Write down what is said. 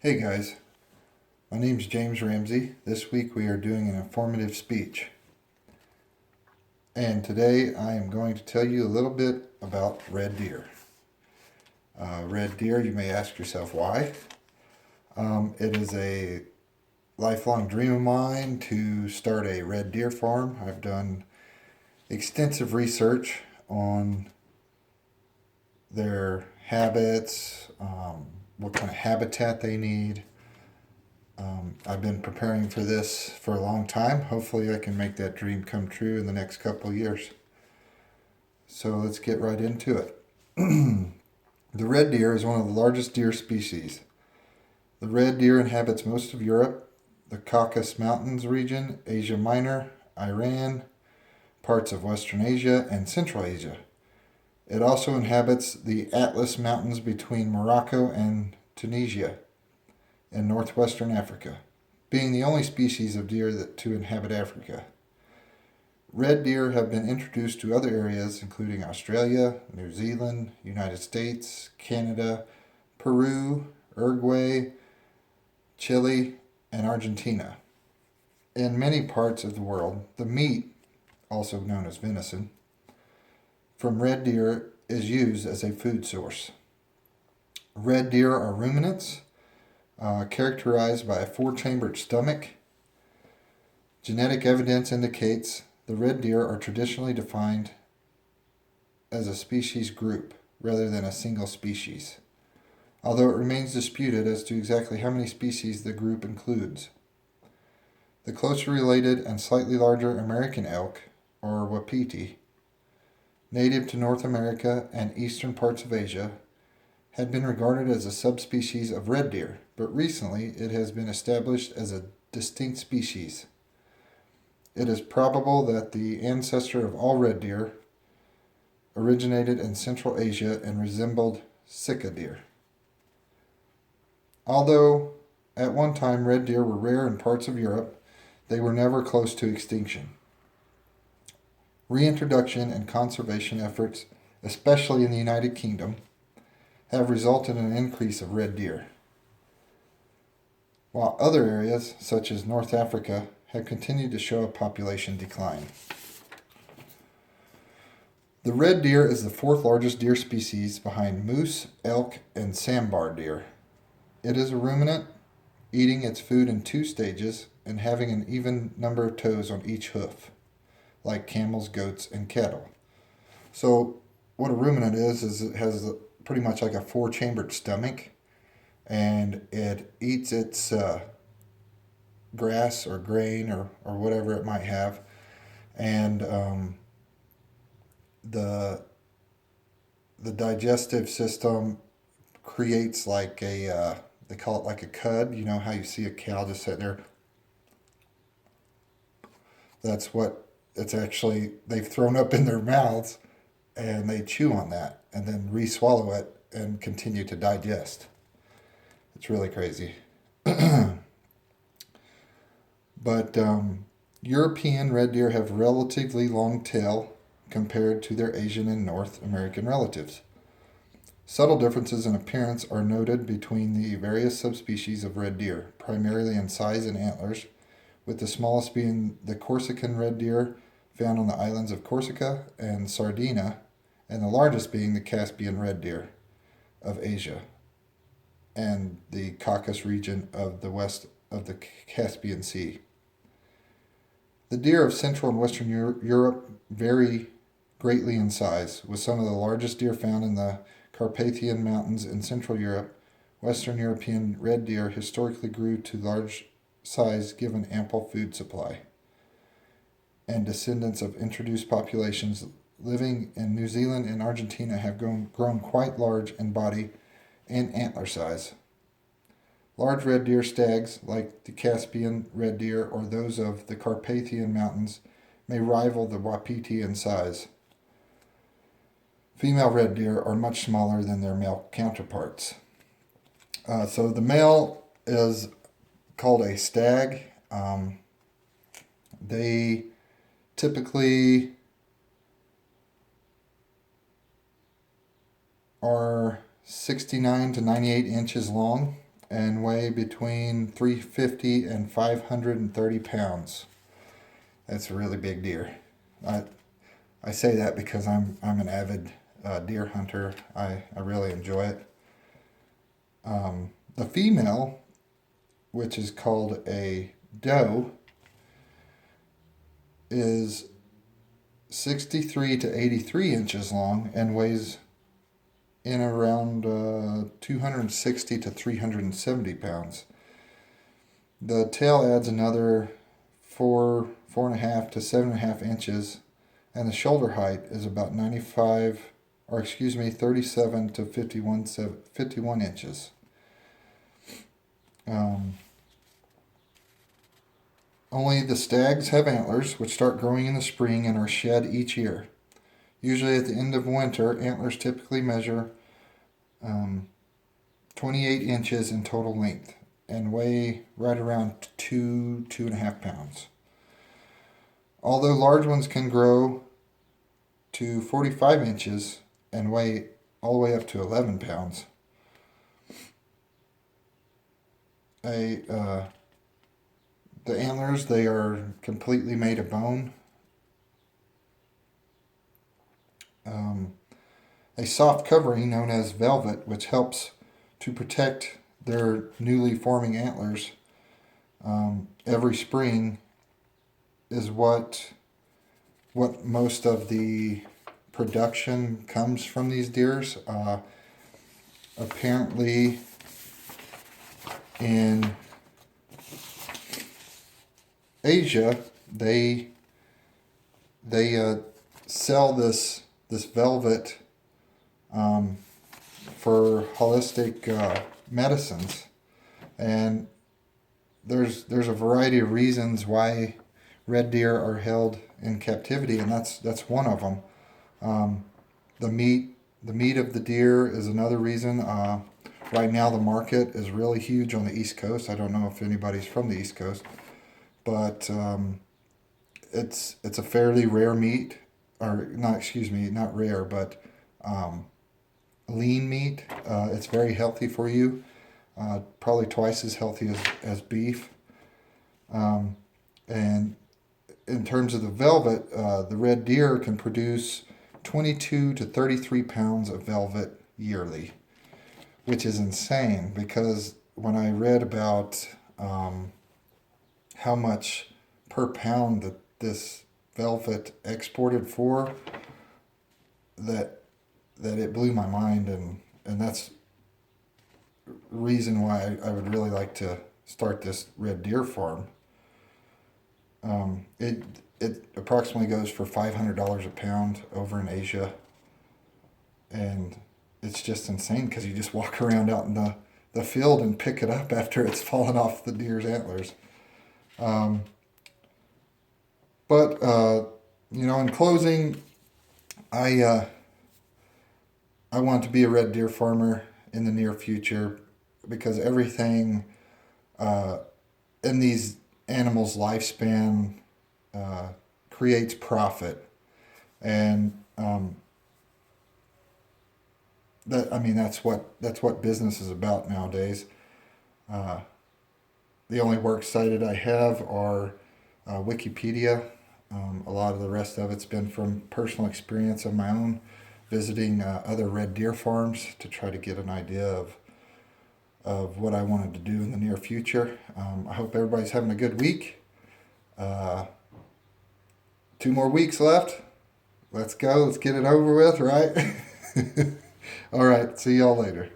Hey guys, my name's James Ramsey. This week we are doing an informative speech. And today I am going to tell you a little bit about red deer. Red deer, you may ask yourself why. It is a lifelong dream of mine to start a red deer farm. I've done extensive research on their habits, what kind of habitat they need. I've been preparing for this for a long time. Hopefully, I can make that dream come true in the next couple of years. So let's get right into it. The red deer is one of the largest deer species. The red deer inhabits most of Europe, the Caucasus Mountains region, Asia Minor, Iran, parts of Western Asia, and Central Asia. It also inhabits the Atlas Mountains between Morocco and Tunisia in northwestern Africa, being the only species of deer to inhabit Africa. Red deer have been introduced to other areas including Australia, New Zealand, United States, Canada, Peru, Uruguay, Chile, and Argentina. In many parts of the world, the meat, also known as venison, from red deer is used as a food source. Red deer are ruminants, characterized by a four-chambered stomach. Genetic evidence indicates the red deer are traditionally defined as a species group rather than a single species, although it remains disputed as to exactly how many species the group includes. The closely related and slightly larger American elk, or wapiti, native to North America and eastern parts of Asia, had been regarded as a subspecies of red deer, but recently it has been established as a distinct species. It is probable that the ancestor of all red deer originated in Central Asia and resembled sika deer. Although at one time red deer were rare in parts of Europe, they were never close to extinction. Reintroduction and conservation efforts, especially in the United Kingdom, have resulted in an increase of red deer, while other areas, such as North Africa, have continued to show a population decline. The red deer is the fourth largest deer species behind moose, elk, and sambar deer. It is a ruminant, eating its food in two stages and having an even number of toes on each hoof, like camels, goats, and cattle. So, what a ruminant is it has pretty much like a four-chambered stomach, and it eats its grass or grain or whatever it might have, and the the digestive system creates like a they call it like a cud. You know how you see a cow just sitting there. That's what it's actually they've thrown up in their mouths, and they chew on that and then re-swallow it and continue to digest. It's really crazy. But European red deer have relatively long tail compared to their Asian and North American relatives. Subtle differences in appearance are noted between the various subspecies of red deer, primarily in size and antlers, with the smallest being the Corsican red deer found on the islands of Corsica and Sardinia, and the largest being the Caspian red deer of Asia and the Caucasus region of the west of the Caspian Sea. The deer of Central and Western Europe vary greatly in size, with some of the largest deer found in the Carpathian Mountains in Central Europe. Western European red deer historically grew to large size given ample food supply, and descendants of introduced populations living in New Zealand and Argentina have grown quite large in body and antler size. Large red deer stags, like the Caspian red deer or those of the Carpathian Mountains, may rival the wapiti in size. Female red deer are much smaller than their male counterparts. So the male is called a stag. They typically are 69 to 98 inches long, and weigh between 350 and 530 pounds. That's a really big deer. I, I say that because I'm an avid deer hunter. I really enjoy it. The female, which is called a doe, is 63 to 83 inches long and weighs in around 260 to 370 pounds. The tail adds another 4.5 to 7.5 inches, and the shoulder height is about 37 to 51 inches. Only the stags have antlers, which start growing in the spring and are shed each year. Usually at the end of winter, antlers typically measure 28 inches in total length and weigh right around 2.5 pounds. Although large ones can grow to 45 inches and weigh all the way up to 11 pounds. The antlers, they are completely made of bone. A soft covering known as velvet, which helps to protect their newly forming antlers every spring, is what most of the production comes from these deers. Apparently, in Asia, they sell this velvet for holistic medicines, and there's a variety of reasons why red deer are held in captivity, and that's one of them. The meat of the deer is another reason. Right now, the market is really huge on the East Coast. I don't know if anybody's from the East Coast, but it's a fairly rare meat, or not. Excuse me, not rare, but lean meat. It's very healthy for you. Probably twice as healthy as beef. And in terms of the velvet, the red deer can produce 22 to 33 pounds of velvet yearly, which is insane, because when I read about how much per pound that this velvet exported for, that it blew my mind, and that's the reason why I would really like to start this red deer farm. It approximately goes for $500 a pound over in Asia, and it's just insane because you just walk around out in the field and pick it up after it's fallen off the deer's antlers. But in closing, I want to be a red deer farmer in the near future, because everything in these animals' lifespan creates profit, and that's what business is about nowadays. The only works cited I have are Wikipedia. A lot of the rest of it's been from personal experience of my own, visiting other red deer farms to try to get an idea of what I wanted to do in the near future. I hope everybody's having a good week. 2 more weeks left. Let's go. Let's get it over with, right? All right. See y'all later.